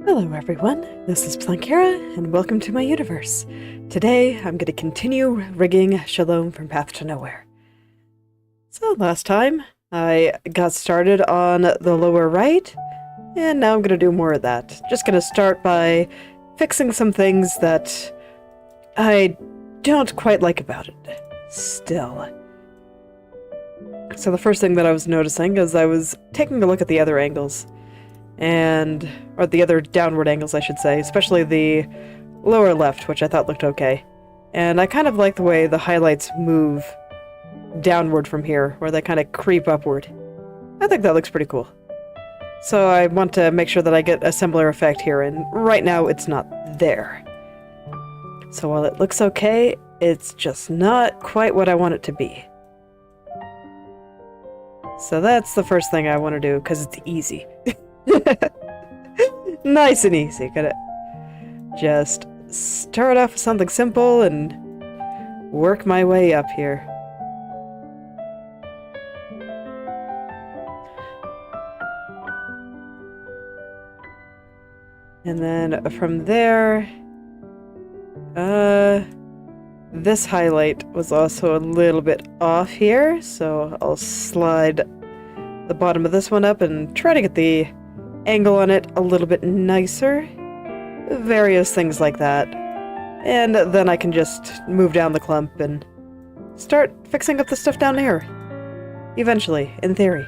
Hello everyone, this is Plankera, and welcome to my universe. Today, I'm going to continue rigging Shalom from Path to Nowhere. So last time, I got started on the lower right, and now I'm going to do more of that. Just going to start by fixing some things that I don't quite like about it, still. So the first thing that I was noticing is I was taking a look at the other angles. Or the other downward angles, I should say, especially the lower left, which I thought looked okay. And I kind of like the way the highlights move downward from here, where they kind of creep upward. I think that looks pretty cool. So I want to make sure that I get a similar effect here, and right now it's not there. So while it looks okay, it's just not quite what I want it to be. So that's the first thing I want to do, because it's easy. Nice and easy. Gotta just start off with something simple and work my way up here. And then from there, this highlight was also a little bit off here, so I'll slide the bottom of this one up and try to get the angle on it a little bit nicer. Various things like that. And then I can just move down the clump and start fixing up the stuff down here. Eventually, in theory.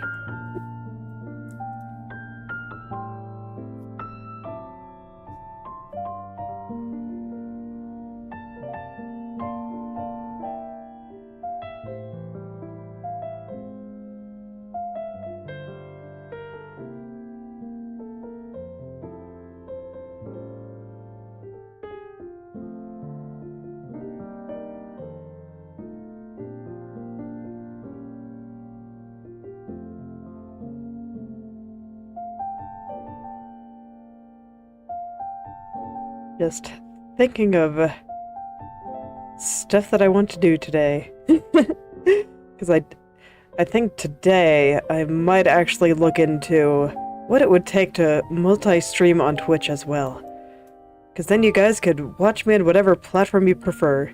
Just thinking of stuff that I want to do today. Because I think today I might actually look into what it would take to multi-stream on Twitch as well. Because then you guys could watch me on whatever platform you prefer.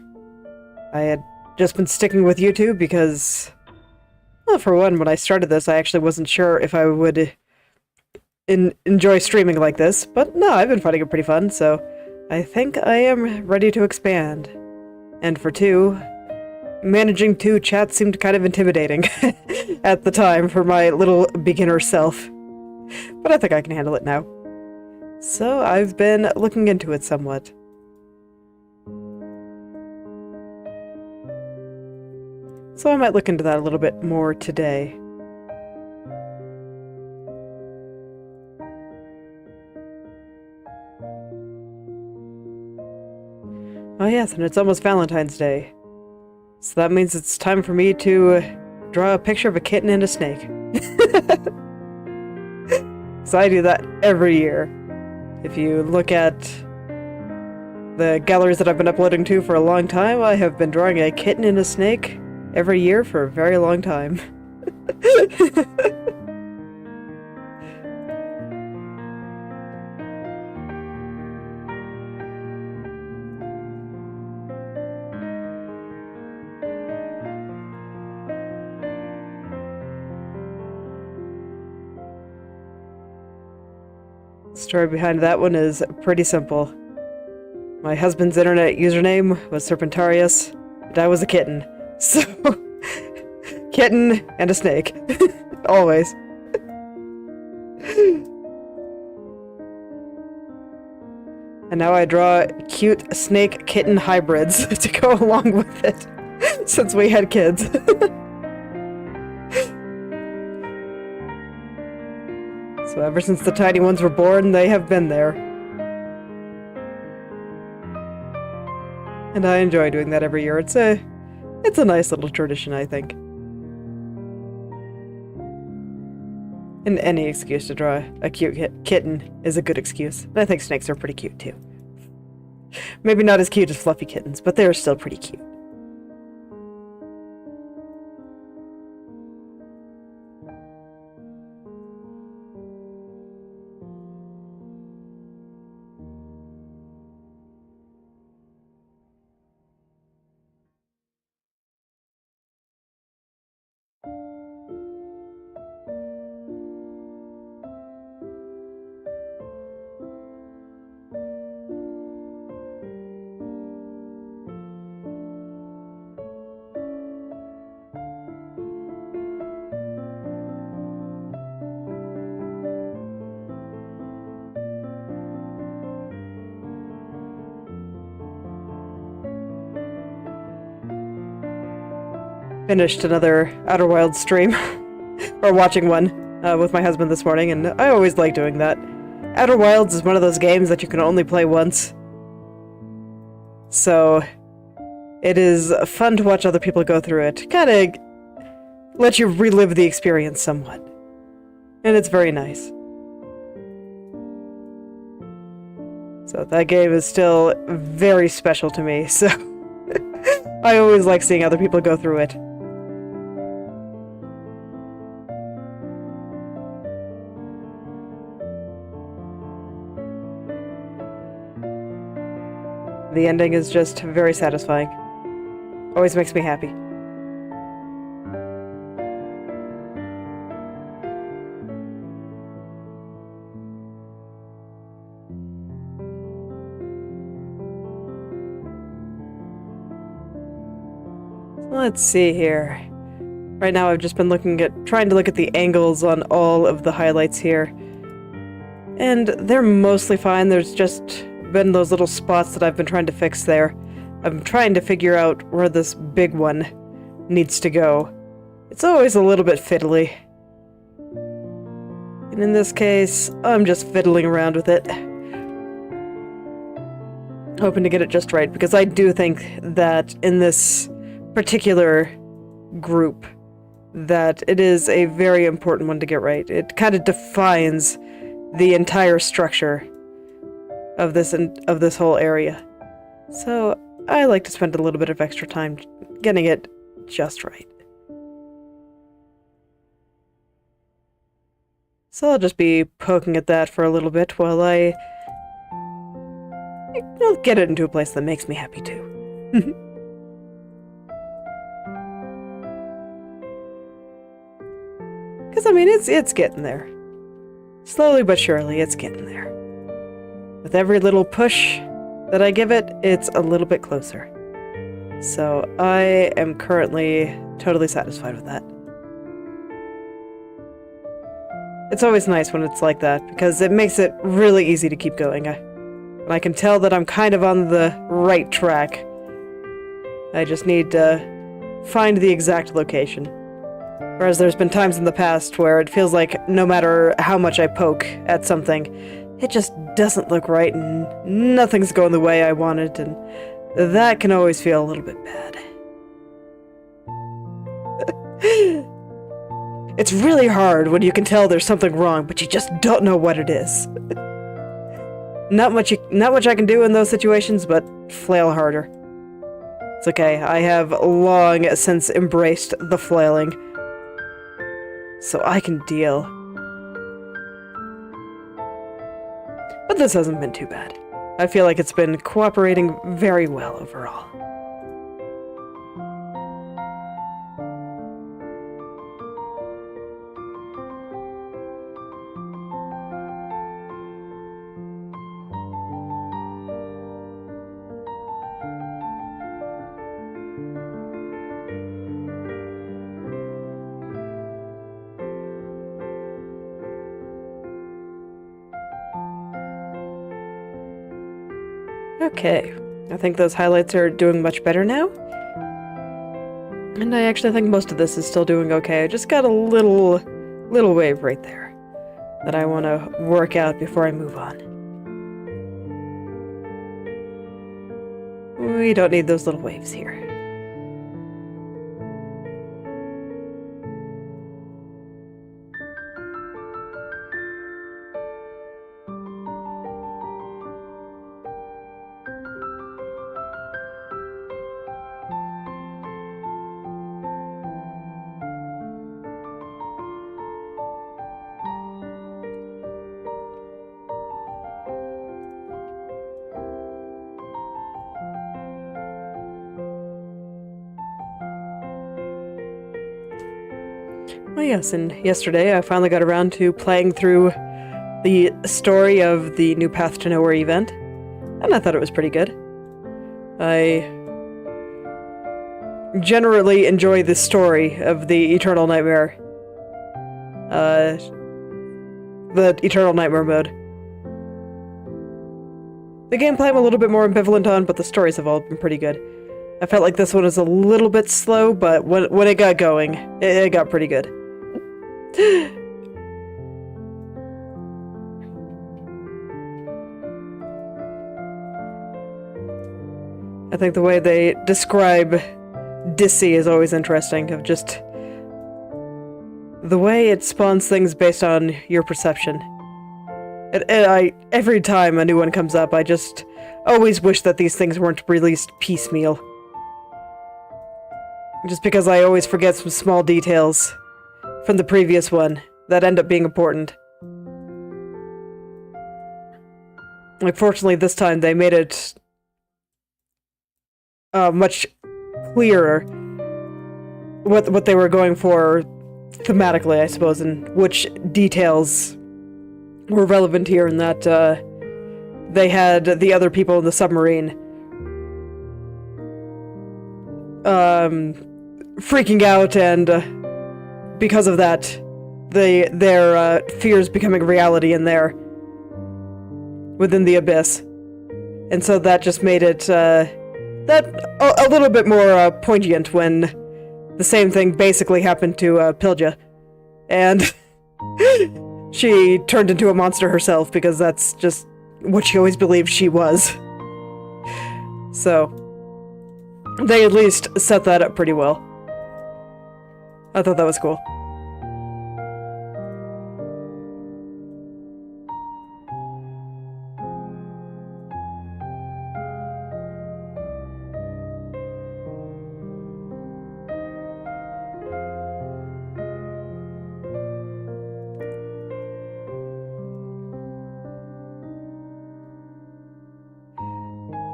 I had just been sticking with YouTube because, well, for one, when I started this, I actually wasn't sure if I would enjoy streaming like this. But no, I've been finding it pretty fun, so I think I am ready to expand. And for two, managing two chats seemed kind of intimidating at the time for my little beginner self. But I think I can handle it now. So I've been looking into it somewhat. So I might look into that a little bit more today. Oh yes, and it's almost Valentine's Day. So that means it's time for me to draw a picture of a kitten and a snake. So I do that every year. If you look at the galleries that I've been uploading to for a long time, I have been drawing a kitten and a snake every year for a very long time. The story behind that one is pretty simple. My husband's internet username was Serpentarius, and I was a kitten. So, kitten and a snake. Always. And now I draw cute snake-kitten hybrids to go along with it, since we had kids. So ever since the tiny ones were born, they have been there. And I enjoy doing that every year. It's a nice little tradition, I think. And any excuse to draw a cute kitten is a good excuse. And I think snakes are pretty cute, too. Maybe not as cute as fluffy kittens, but they're still pretty cute. finished another Outer Wilds stream, or watching one, with my husband this morning, and I always like doing that. Outer Wilds is one of those games that you can only play once. So, it is fun to watch other people go through it. Kinda let you relive the experience somewhat. And it's very nice. So that game is still very special to me, so I always like seeing other people go through it. The ending is just very satisfying. Always makes me happy. Let's see here. Right now I've just been trying to look at the angles on all of the highlights here. And they're mostly fine. There's just been those little spots that I've been trying to fix there. I'm trying to figure out where this big one needs to go. It's always a little bit fiddly. And in this case, I'm just fiddling around with it. Hoping to get it just right, because I do think that in this particular group that it is a very important one to get right. It kind of defines the entire structure of this whole area. So I like to spend a little bit of extra time getting it just right. So I'll just be poking at that for a little bit while I'll get it into a place that makes me happy too. Because, I mean, it's getting there. Slowly but surely, it's getting there. With every little push that I give it, it's a little bit closer. So, I am currently totally satisfied with that. It's always nice when it's like that, because it makes it really easy to keep going. And I can tell that I'm kind of on the right track. I just need to find the exact location. Whereas there's been times in the past where it feels like no matter how much I poke at something, it just doesn't look right and nothing's going the way I wanted, and that can always feel a little bit bad. It's really hard when you can tell there's something wrong, but you just don't know what it is. Not much I can do in those situations, but flail harder. It's okay, I have long since embraced the flailing. So I can deal. But this hasn't been too bad. I feel like it's been cooperating very well overall. Okay, I think those highlights are doing much better now. And I actually think most of this is still doing okay. I just got a little wave right there that I want to work out before I move on. We don't need those little waves here. Well, yes, and yesterday I finally got around to playing through the story of the new Path to Nowhere event, and I thought it was pretty good. I generally enjoy the story of the Eternal Nightmare. The Eternal Nightmare mode. The gameplay I'm a little bit more ambivalent on, but the stories have all been pretty good. I felt like this one was a little bit slow, but when it got going, it got pretty good. I think the way they describe Dissy is always interesting, of just the way it spawns things based on your perception. Every time a new one comes up, I just always wish that these things weren't released piecemeal. Just because I always forget some small details from the previous one that end up being important. Like, fortunately, this time they made it much clearer what they were going for thematically, I suppose, and which details were relevant here, in that they had the other people in the submarine freaking out, and because of that, their fears becoming reality in there within the abyss. And so that just made it a little bit more poignant when the same thing basically happened to Pilja, and she turned into a monster herself, because that's just what she always believed she was. So they at least set that up pretty well. I thought that was cool.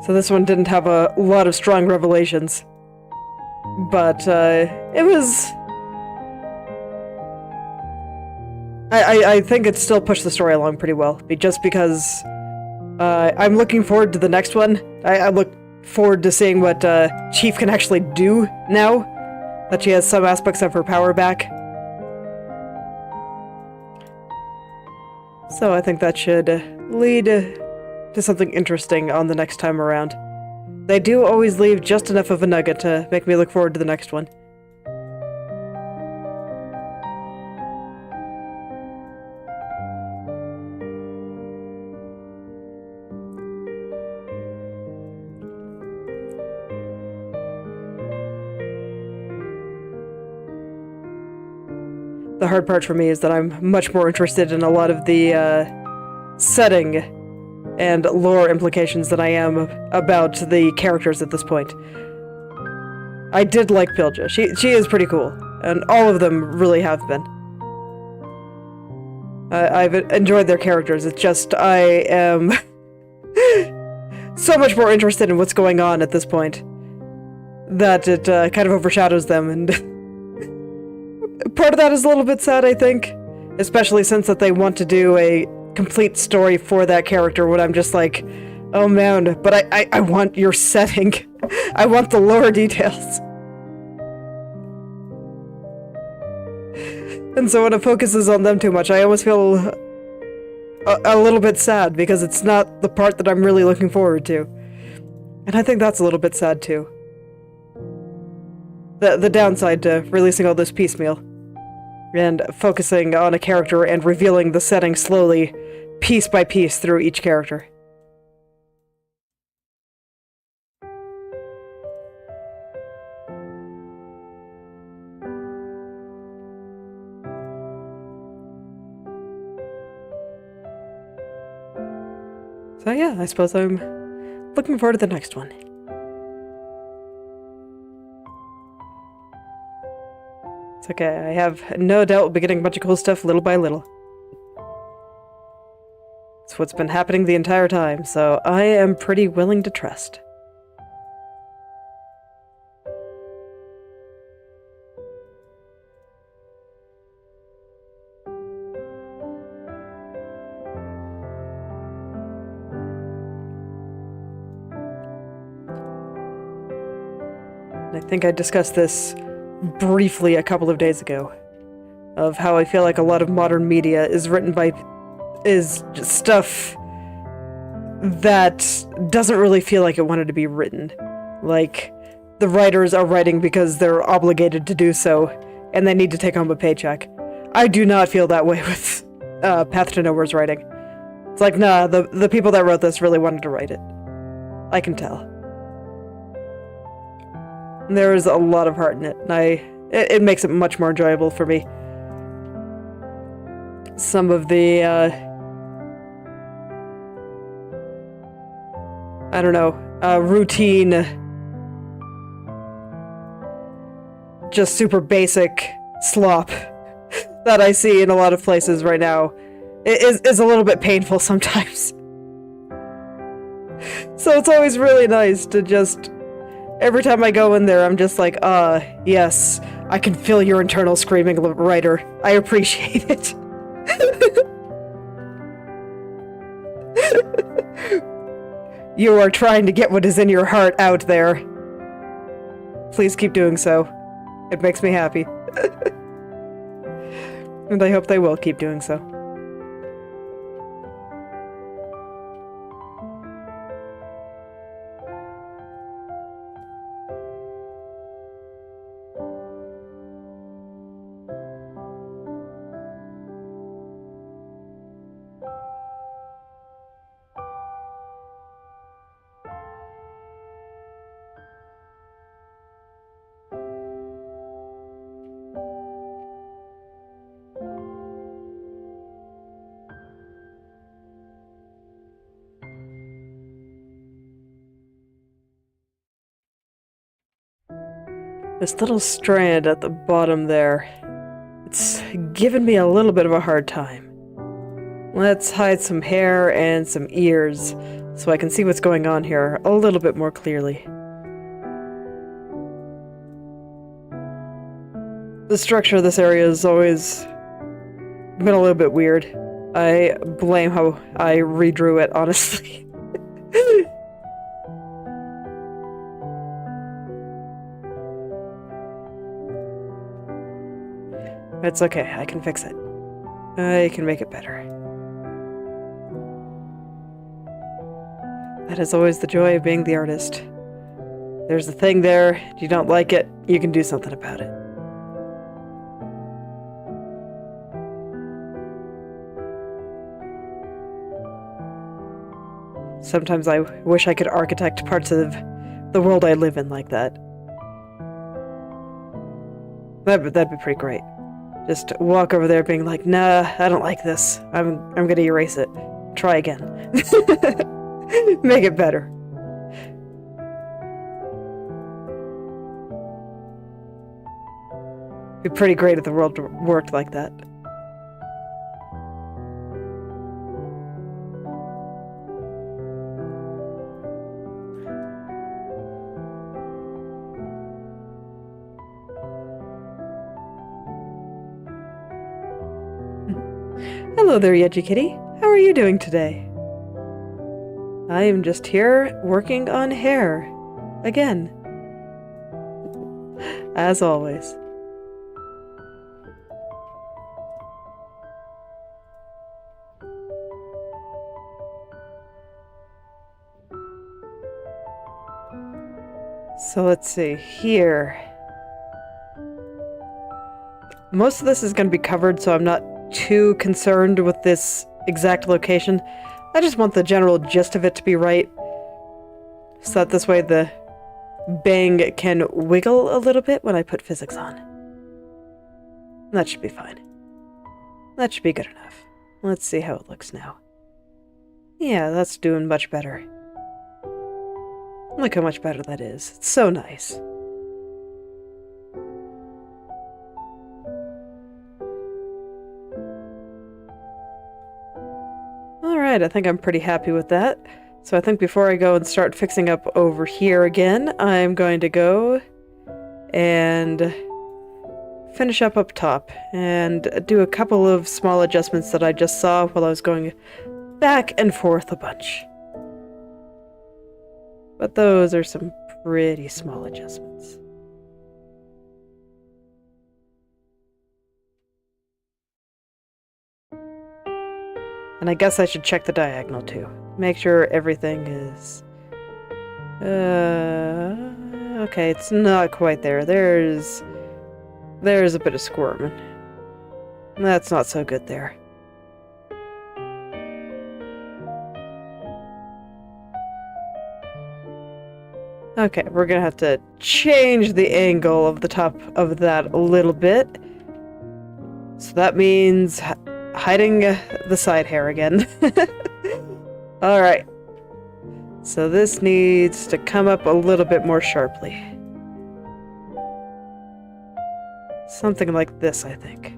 So this one didn't have a lot of strong revelations, but it was... I think it still pushed the story along pretty well, just because I'm looking forward to the next one. I look forward to seeing what Chief can actually do now that she has some aspects of her power back. So I think that should lead to something interesting on the next time around. They do always leave just enough of a nugget to make me look forward to the next one. The hard part for me is that I'm much more interested in a lot of the setting and lore implications than I am about the characters at this point. I did like Pilja. She is pretty cool, and all of them really have been. I've enjoyed their characters. It's just I am so much more interested in what's going on at this point that it kind of overshadows them, and part of that is a little bit sad, I think, especially since that they want to do a complete story for that character, when I'm just like, oh man, but I want your setting. I want the lore details. And so when it focuses on them too much, I almost feel a little bit sad, because it's not the part that I'm really looking forward to. And I think that's a little bit sad too. The downside to releasing all this piecemeal, and focusing on a character and revealing the setting slowly, piece by piece, through each character. So yeah, I suppose I'm looking forward to the next one. It's okay, I have no doubt we'll be getting a bunch of cool stuff little by little. It's what's been happening the entire time, so I am pretty willing to trust. I think I discussed this briefly a couple of days ago, of how I feel like a lot of modern media is written by just stuff that doesn't really feel like it wanted to be written. Like, the writers are writing because they're obligated to do so, and they need to take home a paycheck. I do not feel that way with Path to Nowhere's writing. It's like, nah, the people that wrote this really wanted to write it. I can tell. There is a lot of heart in it, and it makes it much more enjoyable for me. Some of the, I don't know, routine, just super basic slop that I see in a lot of places right now is a little bit painful sometimes. So it's always really nice to just, every time I go in there, I'm just like, yes, I can feel your internal screaming, writer. I appreciate it. You are trying to get what is in your heart out there. Please keep doing so. It makes me happy. And I hope they will keep doing so. This little strand at the bottom there, it's given me a little bit of a hard time. Let's hide some hair and some ears so I can see what's going on here a little bit more clearly. The structure of this area has always been a little bit weird. I blame how I redrew it, honestly. It's okay, I can fix it. I can make it better. That is always the joy of being the artist. There's a thing there, if you don't like it, you can do something about it. Sometimes I wish I could architect parts of the world I live in like that. That'd be pretty great. Just walk over there being like, nah, I don't like this. I'm gonna erase it. Try again. Make it better. Be pretty great if the world worked like that. Hello there, Inochi2D. How are you doing today? I am just here working on hair. Again. As always. So let's see, here. Most of this is going to be covered, so I'm not too concerned with this exact location. I just want the general gist of it to be right, so that this way the bang can wiggle a little bit when I put physics on. That should be fine. That should be good enough. Let's see how it looks now. Yeah, that's doing much better. Look how much better that is. It's so nice. Alright, I think I'm pretty happy with that. So I think before I go and start fixing up over here again, I'm going to go and finish up top and do a couple of small adjustments that I just saw while I was going back and forth a bunch. But those are some pretty small adjustments. And I guess I should check the diagonal too. Make sure everything is... Okay, it's not quite there. There's a bit of squirming. That's not so good there. Okay, we're gonna have to change the angle of the top of that a little bit. So that means hiding the side hair again. Alright. So this needs to come up a little bit more sharply. Something like this, I think.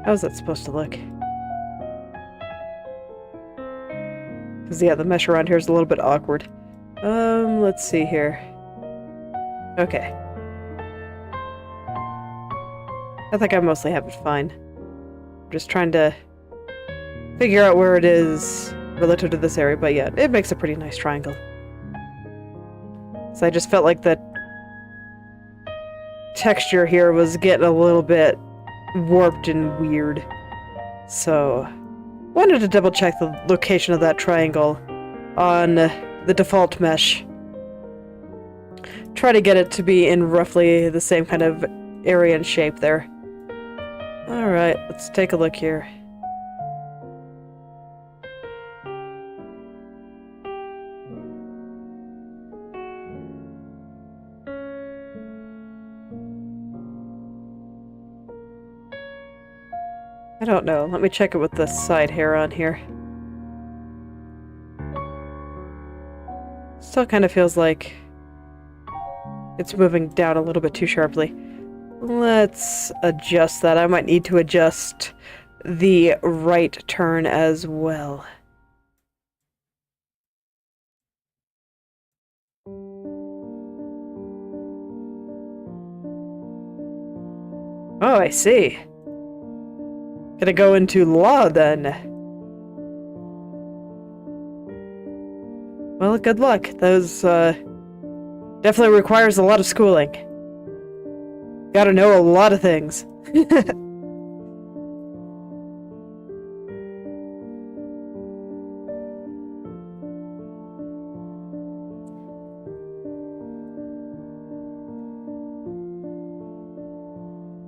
How's that supposed to look? Because, yeah, the mesh around here is a little bit awkward. Let's see here. Okay. I think I mostly have it fine. I'm just trying to figure out where it is relative to this area, but yeah, it makes a pretty nice triangle. So I just felt like the texture here was getting a little bit warped and weird. So, wanted to double check the location of that triangle on the default mesh. Try to get it to be in roughly the same kind of area and shape there. Alright, let's take a look here. I don't know. Let me check it with the side hair on here. Still kind of feels like it's moving down a little bit too sharply. Let's adjust that. I might need to adjust the right turn as well. Oh, I see. Gonna go into law, then. Well, good luck. Those, definitely requires a lot of schooling. Gotta know a lot of things.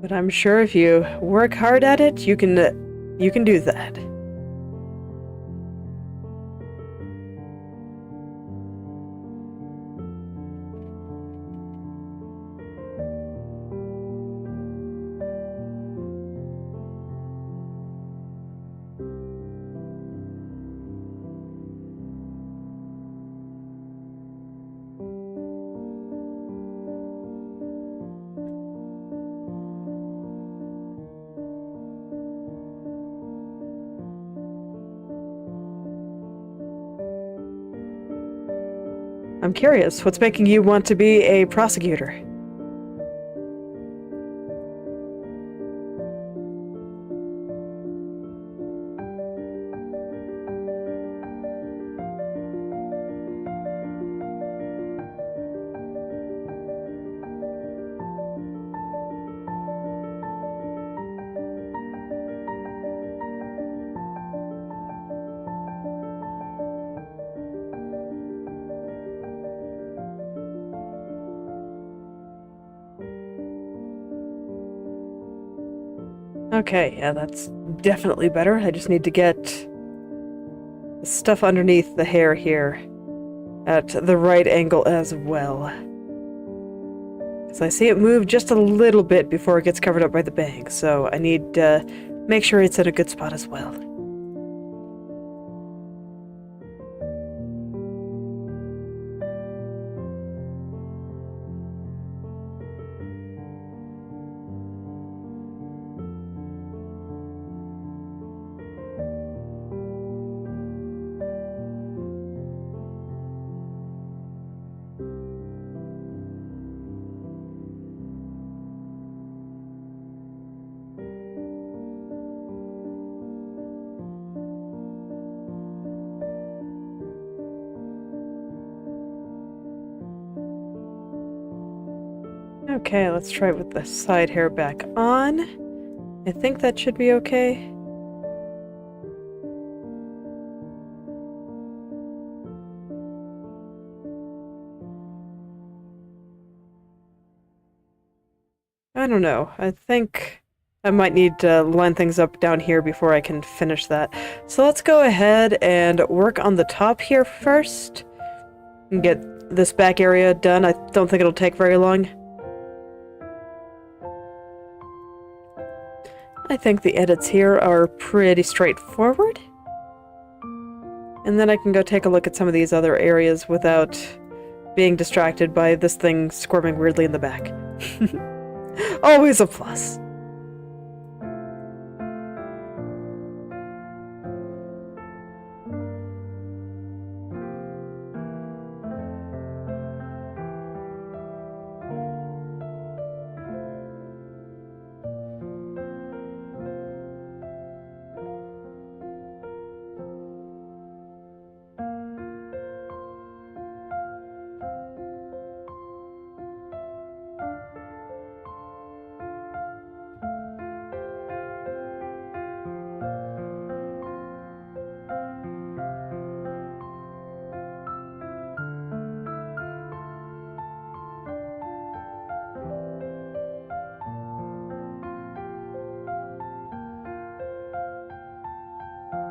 But I'm sure if you work hard at it, you can do that. I'm curious, what's making you want to be a prosecutor? Okay, yeah, that's definitely better. I just need to get the stuff underneath the hair here at the right angle as well. Because I see it move just a little bit before it gets covered up by the bangs, so I need to make sure it's in a good spot as well. Okay, let's try it with the side hair back on. I think that should be okay. I don't know. I think I might need to line things up down here before I can finish that. So let's go ahead and work on the top here first. And get this back area done. I don't think it'll take very long. I think the edits here are pretty straightforward. And then I can go take a look at some of these other areas without being distracted by this thing squirming weirdly in the back. Always a plus.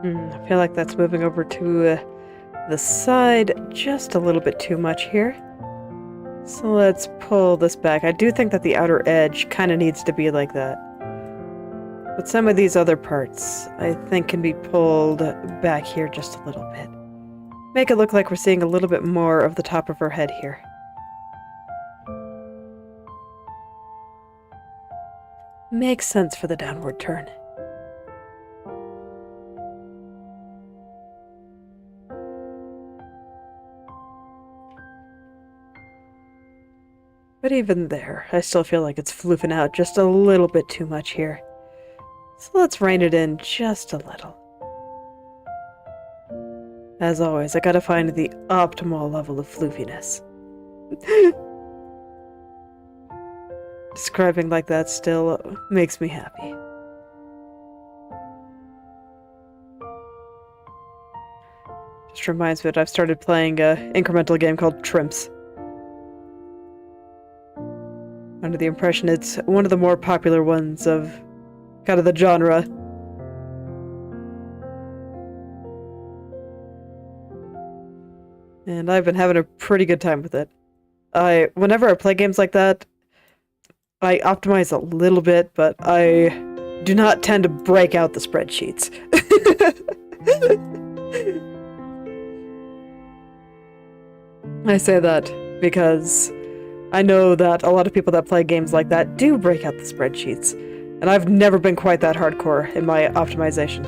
I feel like that's moving over to the side just a little bit too much here. So let's pull this back. I do think that the outer edge kind of needs to be like that. But some of these other parts, I think, can be pulled back here just a little bit. Make it look like we're seeing a little bit more of the top of her head here. Makes sense for the downward turn. But even there, I still feel like it's floofing out just a little bit too much here. So let's rein it in just a little. As always, I gotta find the optimal level of floofiness. Describing like that still makes me happy. Just reminds me that I've started playing an incremental game called Trimps. Under the impression it's one of the more popular ones of kind of the genre. And I've been having a pretty good time with it. Whenever I play games like that, I optimize a little bit, but I do not tend to break out the spreadsheets. I say that because I know that a lot of people that play games like that do break out the spreadsheets, and I've never been quite that hardcore in my optimization.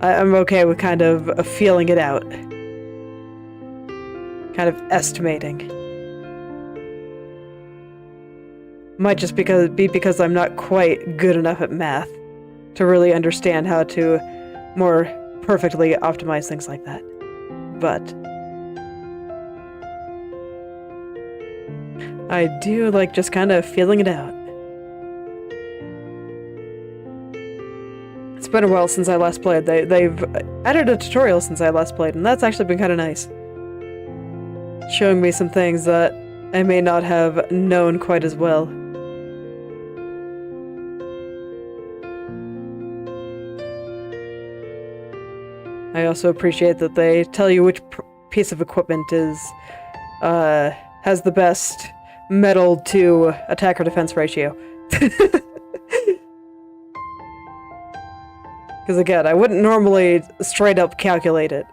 I'm okay with kind of feeling it out. Kind of estimating. Might just be because I'm not quite good enough at math to really understand how to more perfectly optimize things like that. But I do like just kind of feeling it out. It's been a while since I last played. They've added a tutorial since I last played, and that's actually been kind of nice. Showing me some things that I may not have known quite as well. I also appreciate that they tell you which piece of equipment has the best metal to attack or defense ratio. Because again, I wouldn't normally straight up calculate it.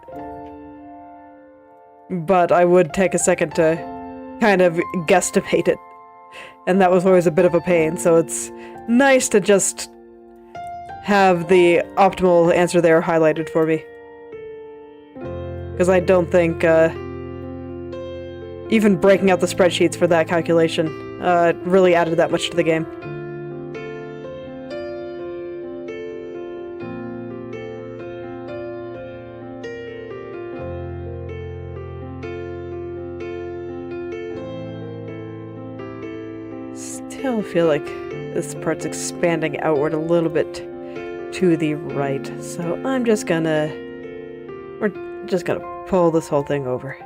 But I would take a second to kind of guesstimate it. And that was always a bit of a pain, so it's nice to just have the optimal answer there highlighted for me. Because I don't think even breaking out the spreadsheets for that calculation really added that much to the game. still feel like this part's expanding outward a little bit to the right, so we're just gonna pull this whole thing over.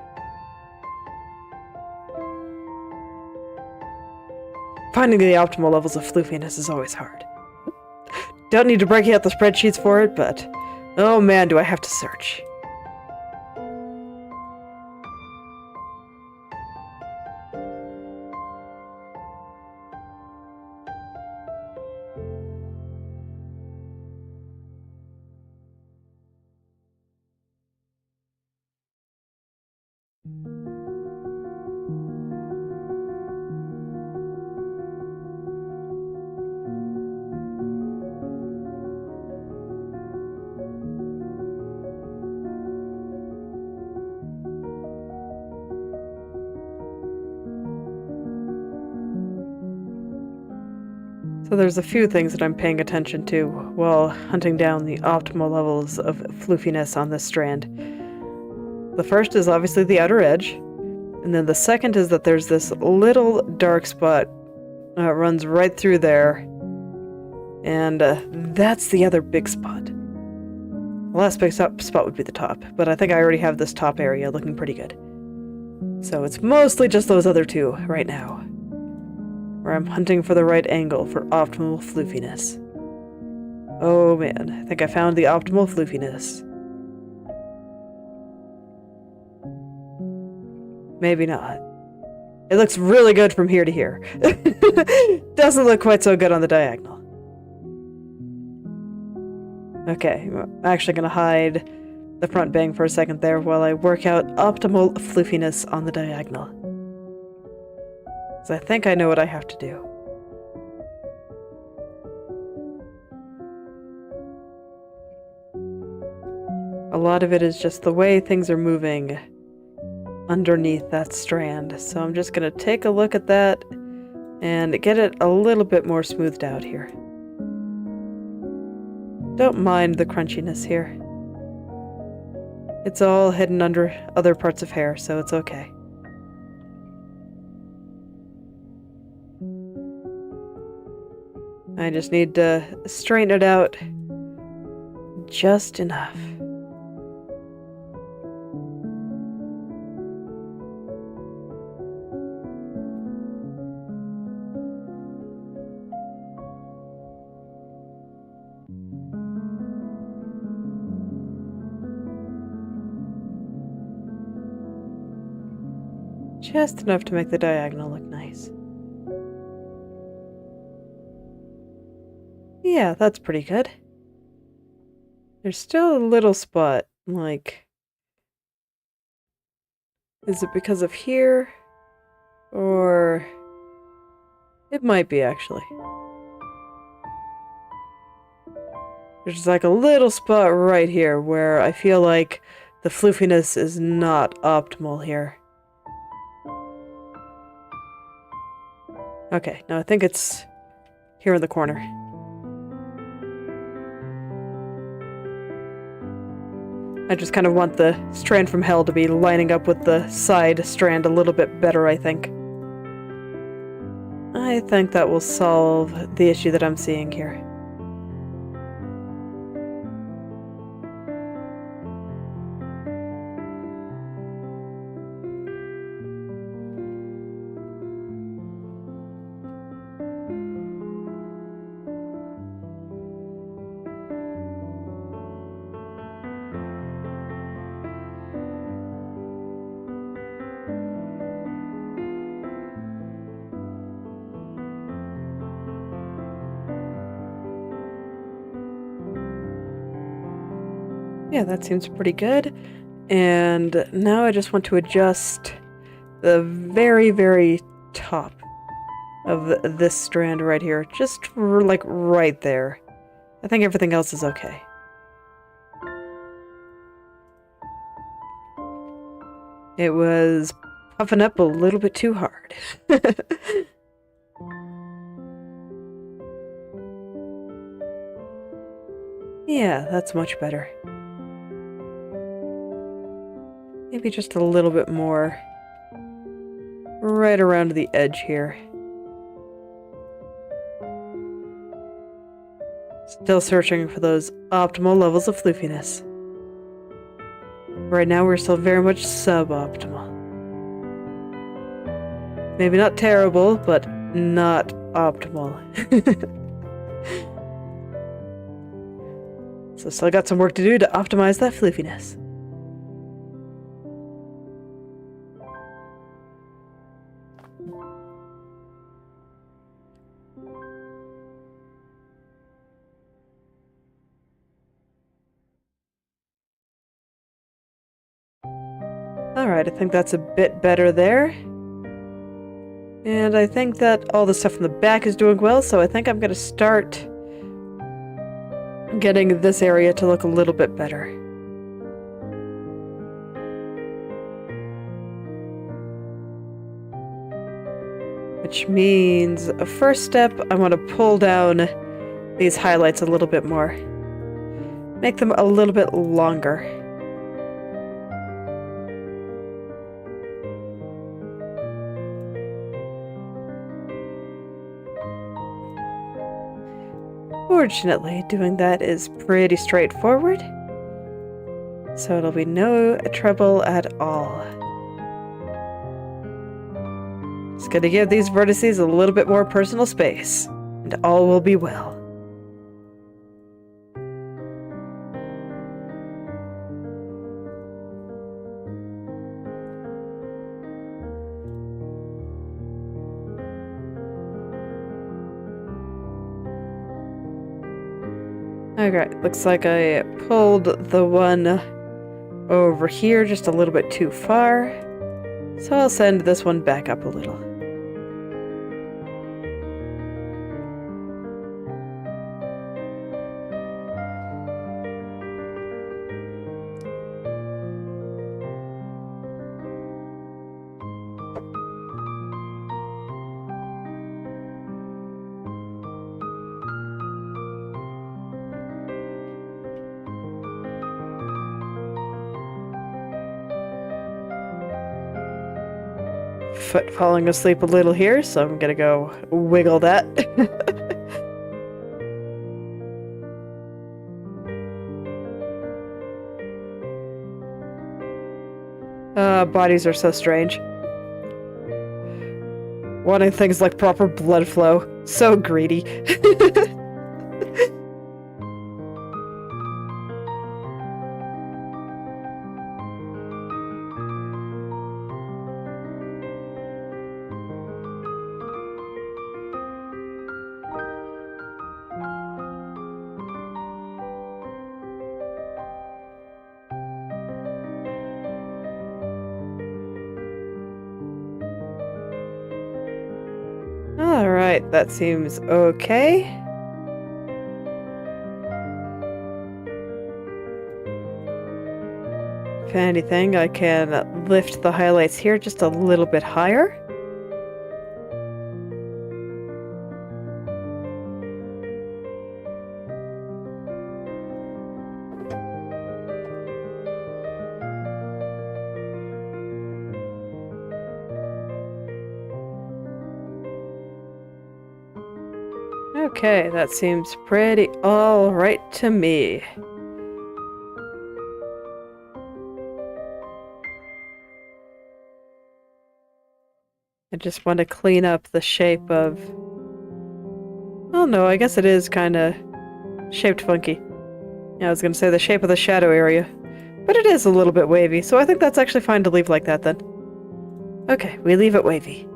Finding the optimal levels of floofiness is always hard. Don't need to break out the spreadsheets for it, but oh man, do I have to search. So there's a few things that I'm paying attention to while hunting down the optimal levels of floofiness on this strand. The first is obviously the outer edge, and then the second is that there's this little dark spot that runs right through there, and that's the other big spot. The last big spot would be the top, but I think I already have this top area looking pretty good. So it's mostly just those other two right now, where I'm hunting for the right angle for optimal floofiness. Oh man, I think I found the optimal floofiness. Maybe not. It looks really good from here to here. Doesn't look quite so good on the diagonal. Okay, I'm actually gonna hide the front bang for a second there while I work out optimal floofiness on the diagonal. I think I know what I have to do. A lot of it is just the way things are moving underneath that strand, so I'm just gonna take a look at that and get it a little bit more smoothed out here. Don't mind the crunchiness here. It's all hidden under other parts of hair, so it's okay. I just need to straighten it out just enough. Just enough to make the diagonal look nice. Yeah, that's pretty good. There's still a little spot, like... Is it because of here? Or... It might be, actually. There's like a little spot right here where I feel like the floofiness is not optimal here. Okay, no, I think it's here in the corner. I just kind of want the strand from hell to be lining up with the side strand a little bit better, I think. I think that will solve the issue that I'm seeing here. Yeah, that seems pretty good. And now I just want to adjust the very, very top of this strand right here. Just like right there. I think everything else is okay. It was puffing up a little bit too hard. Yeah, that's much better. Maybe just a little bit more right around the edge here. Still searching for those optimal levels of floofiness. Right now, we're still very much suboptimal. Maybe not terrible, but not optimal. So still got some work to do to optimize that floofiness. Alright, I think that's a bit better there. And I think that all the stuff in the back is doing well, so I think I'm going to start getting this area to look a little bit better. Which means, a first step, I want to pull down these highlights a little bit more. Make them a little bit longer. Fortunately, doing that is pretty straightforward, so it'll be no trouble at all. Just gonna give these vertices a little bit more personal space, and all will be well. Okay, looks like I pulled the one over here just a little bit too far, so I'll send this one back up a little. Foot falling asleep a little here, so I'm gonna go wiggle that. Bodies are so strange. Wanting things like proper blood flow. So greedy. Alright, that seems okay. If anything, I can lift the highlights here just a little bit higher. Okay, that seems pretty alright to me. I just want to clean up the shape of... Oh no, I guess it is kinda shaped funky. Yeah, I was gonna say the shape of the shadow area. But it is a little bit wavy, so I think that's actually fine to leave like that then. Okay, we leave it wavy.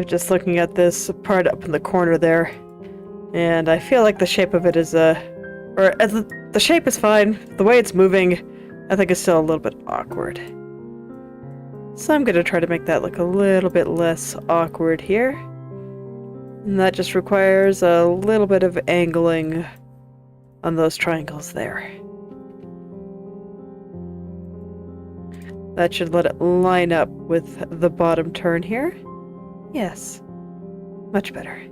I'm just looking at this part up in the corner there, and I feel like the shape of it is the shape is fine. The way it's moving, I think is still a little bit awkward. So I'm gonna try to make that look a little bit less awkward here. And that just requires a little bit of angling on those triangles there. That should let it line up with the bottom turn here. Yes, much better.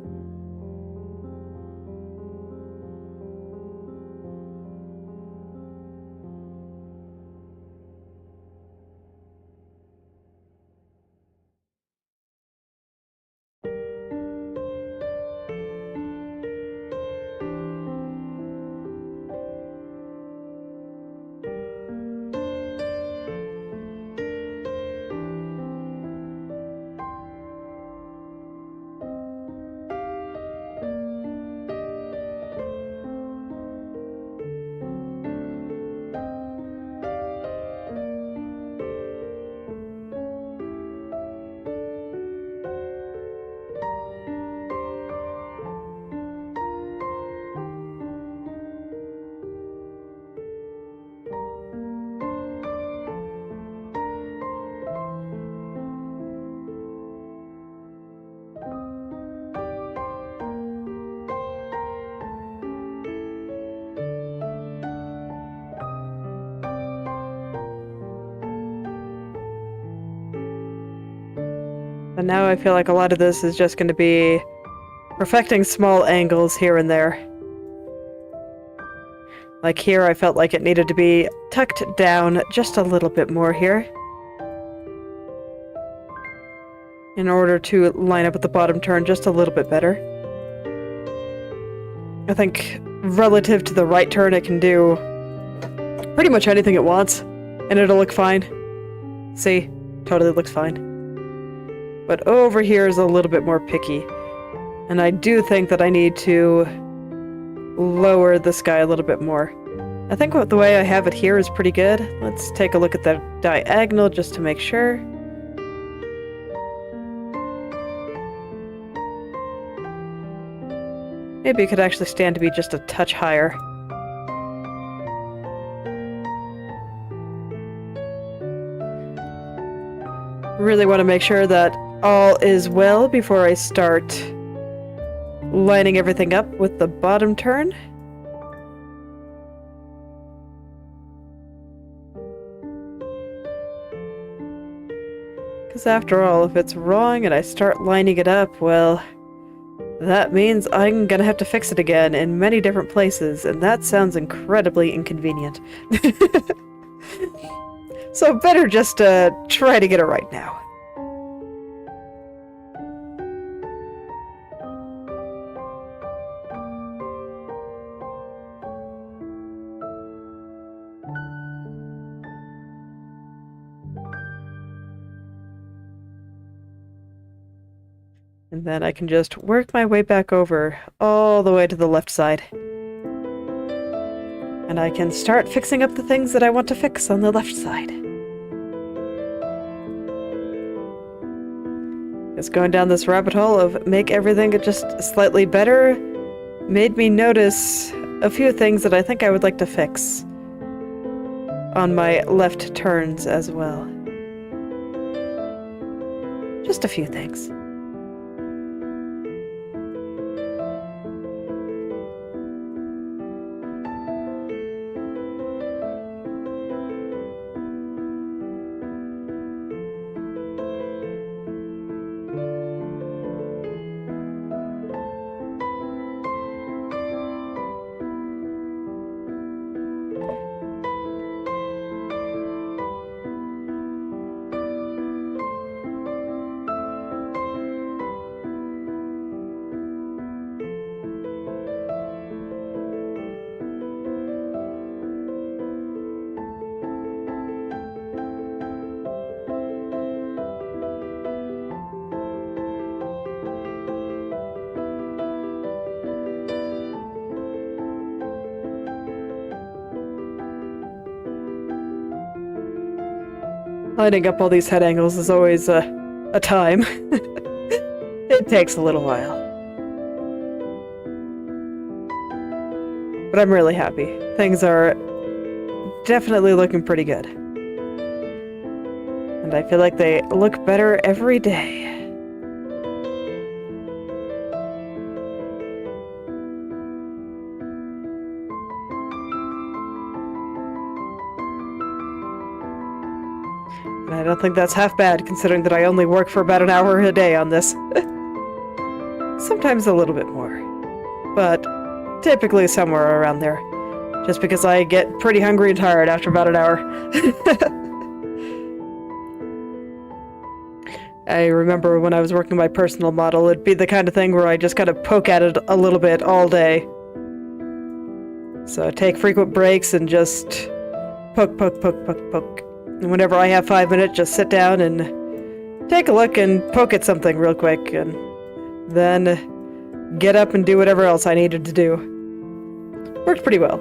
And now I feel like a lot of this is just going to be perfecting small angles here and there. Like here, I felt like it needed to be tucked down just a little bit more here, in order to line up with the bottom turn just a little bit better. I think relative to the right turn, it can do pretty much anything it wants, and it'll look fine. See? Totally looks fine. But over here is a little bit more picky. And I do think that I need to lower the sky a little bit more. I think the way I have it here is pretty good. Let's take a look at the diagonal just to make sure. Maybe it could actually stand to be just a touch higher. Really want to make sure that all is well before I start lining everything up with the bottom turn. Because after all, if it's wrong and I start lining it up, well, that means I'm gonna have to fix it again in many different places, and that sounds incredibly inconvenient. So better just try to get it right now. And then I can just work my way back over all the way to the left side. And I can start fixing up the things that I want to fix on the left side. Just going down this rabbit hole of make everything just slightly better made me notice a few things that I think I would like to fix on my left turns as well. Just a few things. Lining up all these head angles is always a time. it takes a little while. But I'm really happy. Things are definitely looking pretty good. And I feel like they look better every day. And I don't think that's half bad, considering that I only work for about an hour a day on this. Sometimes a little bit more. But typically somewhere around there. Just because I get pretty hungry and tired after about an hour. I remember when I was working my personal model, it'd be the kind of thing where I just kind of poke at it a little bit all day. So take frequent breaks and just poke. And whenever I have 5 minutes, just sit down and take a look and poke at something real quick, and then get up and do whatever else I needed to do. Worked pretty well.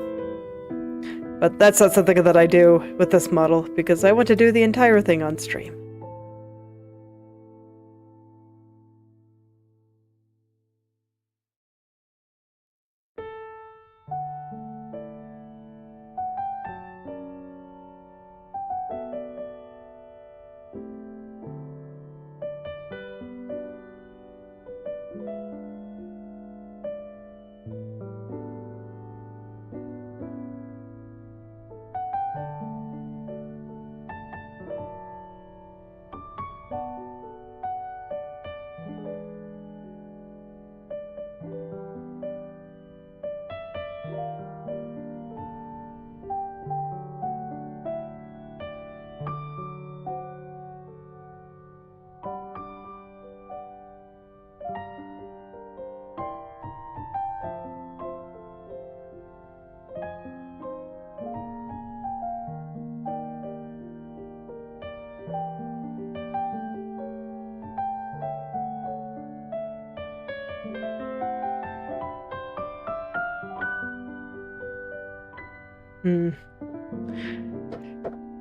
But that's not something that I do with this model, because I want to do the entire thing on stream.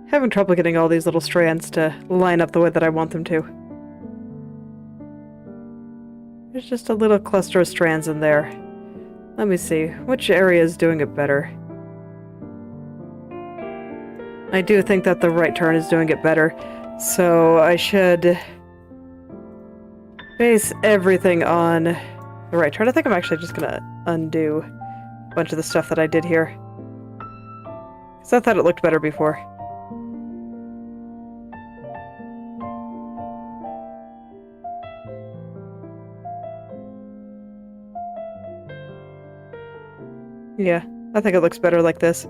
Having trouble getting all these little strands to line up the way that I want them to. There's just a little cluster of strands in there. Let me see, which area is doing it better? I do think that the right turn is doing it better, so I should base everything on the right turn. I think I'm actually just gonna undo a bunch of the stuff that I did here, because I thought it looked better before. Yeah, I think it looks better like this.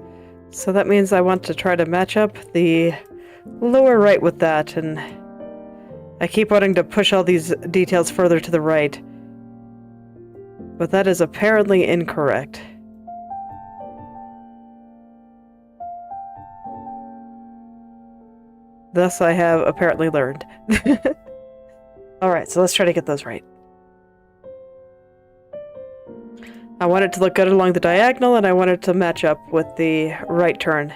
So that means I want to try to match up the lower right with that, and I keep wanting to push all these details further to the right. But that is apparently incorrect. Thus I have apparently learned. Alright, so let's try to get those right. I want it to look good along the diagonal, and I want it to match up with the right turn.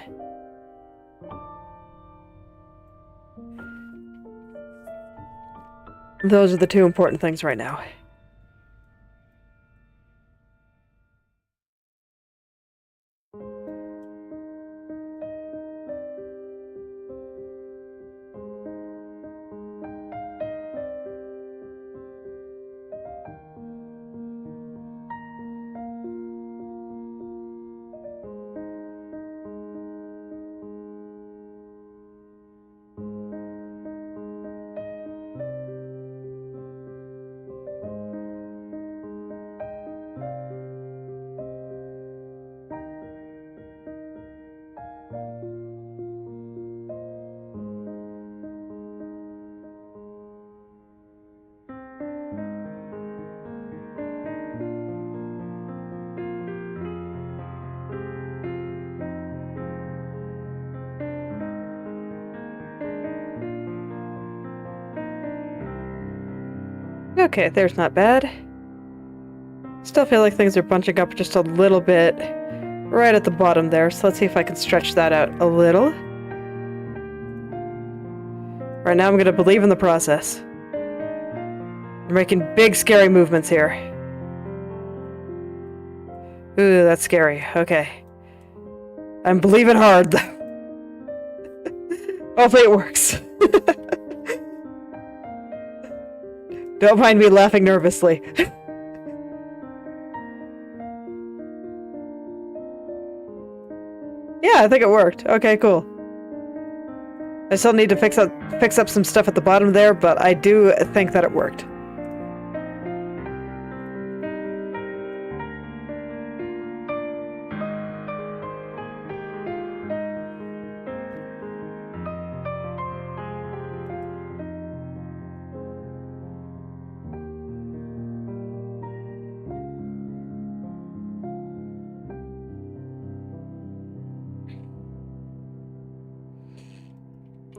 Those are the two important things right now. Okay, there's not bad. Still feel like things are bunching up just a little bit right at the bottom there, so let's see if I can stretch that out a little. Right now I'm going to believe in the process. We're making big, scary movements here. Ooh, that's scary. Okay. I'm believing hard, though. Hopefully it works. Don't mind me laughing nervously. Yeah, I think it worked. Okay, cool. I still need to fix up some stuff at the bottom there, but I do think that it worked.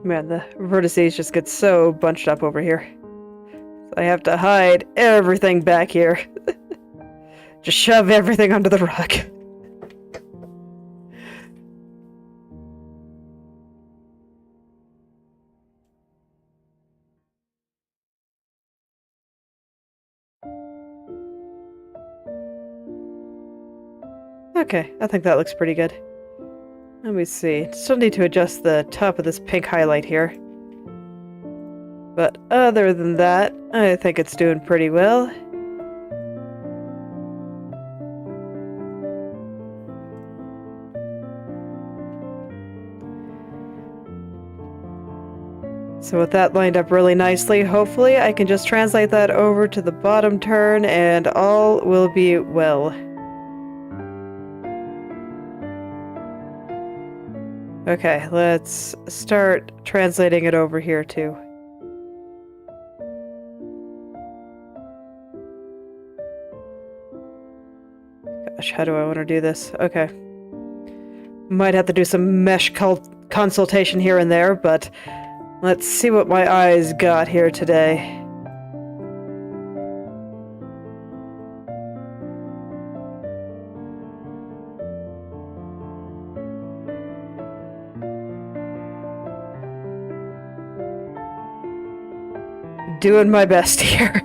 Man, the vertices just get so bunched up over here. So I have to hide everything back here. Just shove everything under the rug. Okay, I think that looks pretty good. Let me see. Still need to adjust the top of this pink highlight here. But other than that, I think it's doing pretty well. So with that lined up really nicely, hopefully I can just translate that over to the bottom turn and all will be well. Okay, let's start translating it over here too. Gosh, how do I want to do this? Okay. Might have to do some mesh consultation here and there, but let's see what my eyes got here today. Doing my best here.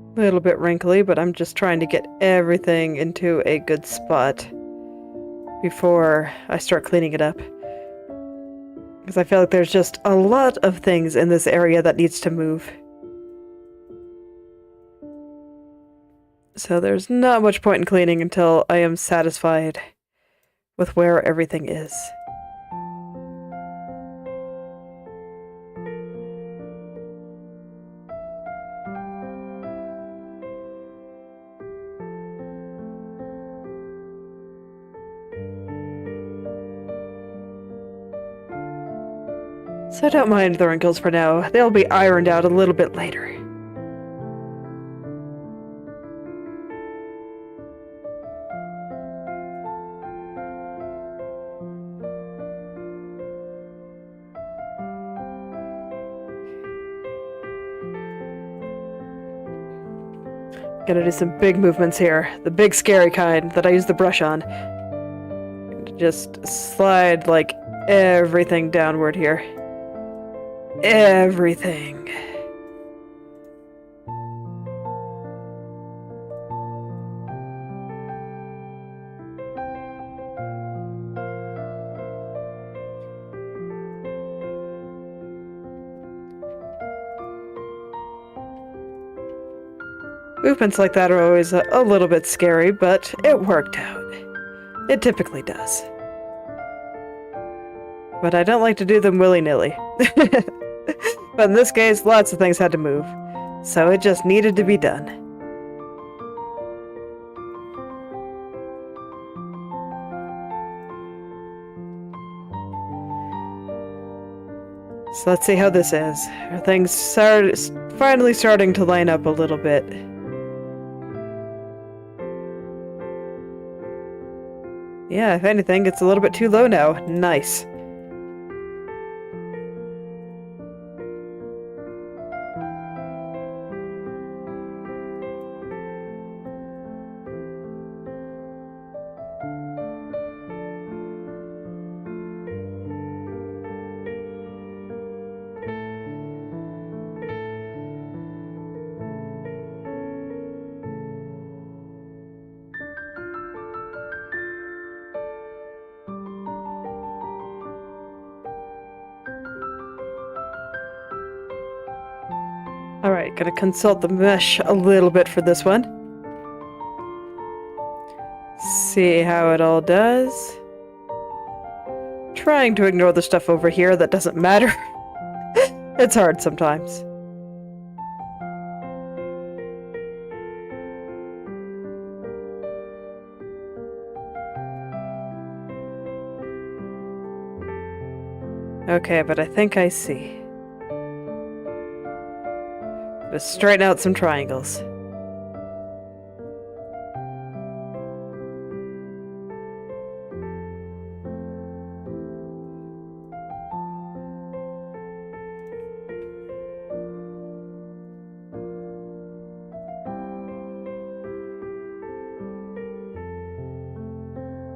A little bit wrinkly, but I'm just trying to get everything into a good spot before I start cleaning it up. Because I feel like there's just a lot of things in this area that needs to move. So there's not much point in cleaning until I am satisfied with where everything is. So don't mind the wrinkles for now. They'll be ironed out a little bit later. Gonna do some big movements here. The big scary kind that I use the brush on. Just slide like everything downward here. Everything. Movements like that are always a little bit scary, but it worked out. It typically does. But I don't like to do them willy-nilly. But in this case, lots of things had to move. So it just needed to be done. So let's see how this is. Are things finally starting to line up a little bit? Yeah, if anything, it's a little bit too low now. Nice. Alright, gonna consult the mesh a little bit for this one. See how it all does. Trying to ignore the stuff over here that doesn't matter. It's hard sometimes. Okay, but I think I see. Just straighten out some triangles.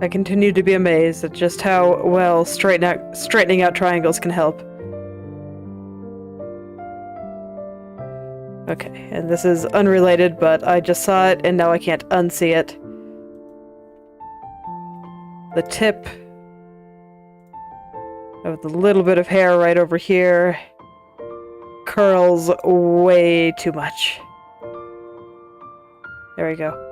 I continue to be amazed at just how well straightening out triangles can help. Okay, and this is unrelated, but I just saw it and now I can't unsee it. The tip of the little bit of hair right over here curls way too much. There we go.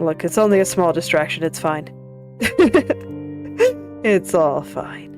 Look, it's only a small distraction, it's fine. It's all fine.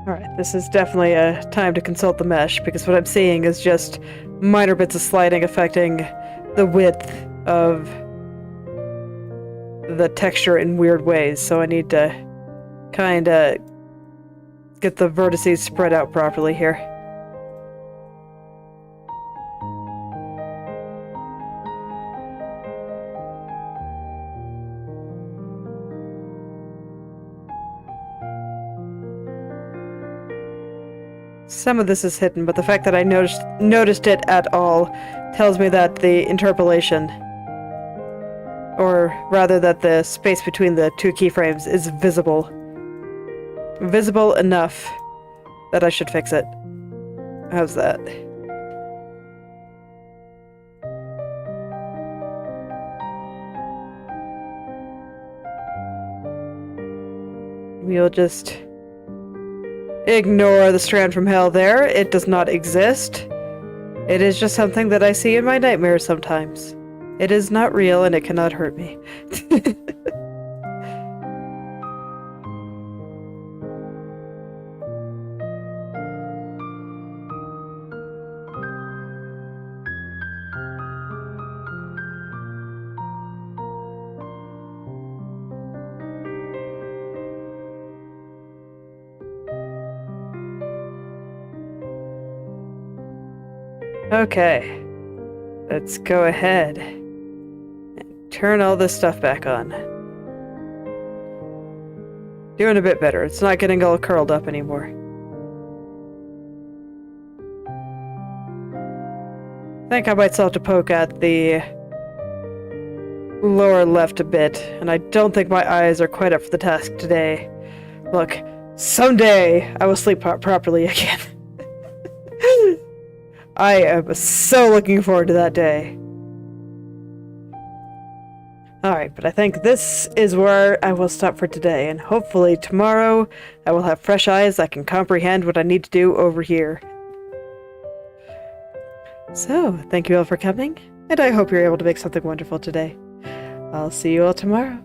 Alright, this is definitely a time to consult the mesh, because what I'm seeing is just minor bits of sliding affecting the width of the texture in weird ways, so I need to kinda get the vertices spread out properly here. Some of this is hidden, but the fact that I noticed it at all tells me that the interpolation, or rather that the space between the two keyframes, is visible. Visible enough that I should fix it. How's that? We'll just ignore the strand from hell there. It does not exist. It is just something that I see in my nightmares sometimes. It is not real and it cannot hurt me. Okay. let's go ahead and turn all this stuff back on. Doing a bit better. It's not getting all curled up anymore. I think I might still have to poke at the lower left a bit, and I don't think my eyes are quite up for the task today. Look, someday I will sleep properly again. I am so looking forward to that day. Alright, but I think this is where I will stop for today, and hopefully tomorrow I will have fresh eyes that can comprehend what I need to do over here. So, thank you all for coming, and I hope you're able to make something wonderful today. I'll see you all tomorrow.